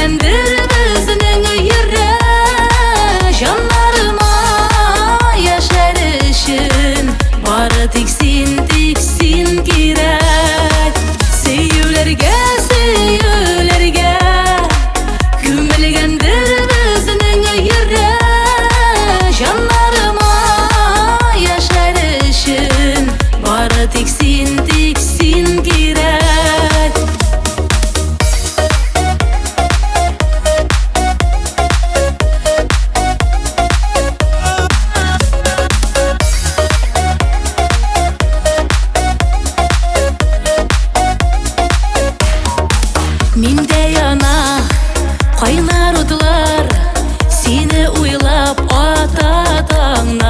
Kömülgendir bizning yürek. Canlarıma yaşarışın bari tiksin gerek. Sevgilerge kömülgendir bizning yürek. Canlarıma yaşarışın bari tiksin gerek. Minde yana kaynar otlar, seni uylap atadanlar.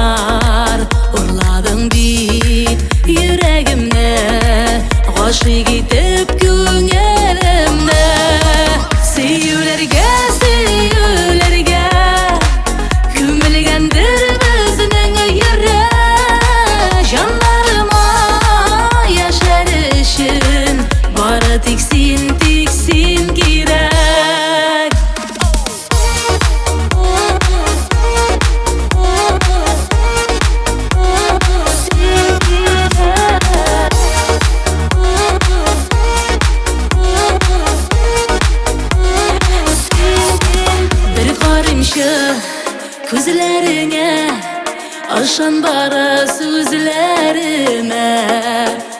Urladın bit yüreğimne, aşık etip köngülümne. Sevgilerge kömülgendir bizning yürek. Canlarıma yaşarışın bari tiksin gerek. Bir karımşı gözlerine, aşan bara sözlerime.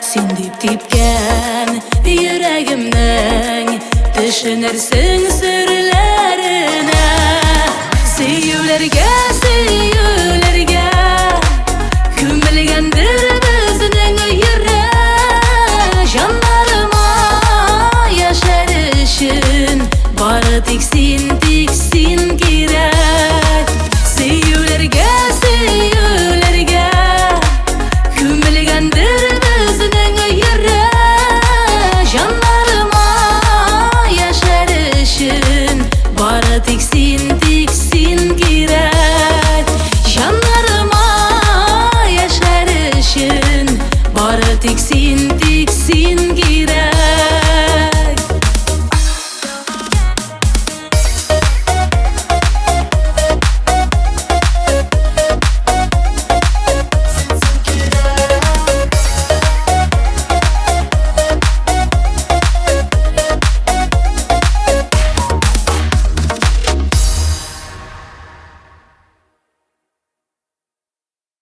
Sen dip dipken yüreğimden, düşünürsün sırlarına. Sevgilerge kömülgendir bizning yürek. Canlarıma yaşarışın bari tiksin gerek. Sevgilerge kömülgendir bizning yürek. Canlarıma yaşarışın bari tiksin gerek. Canlarıma yaşarışın bari tiksin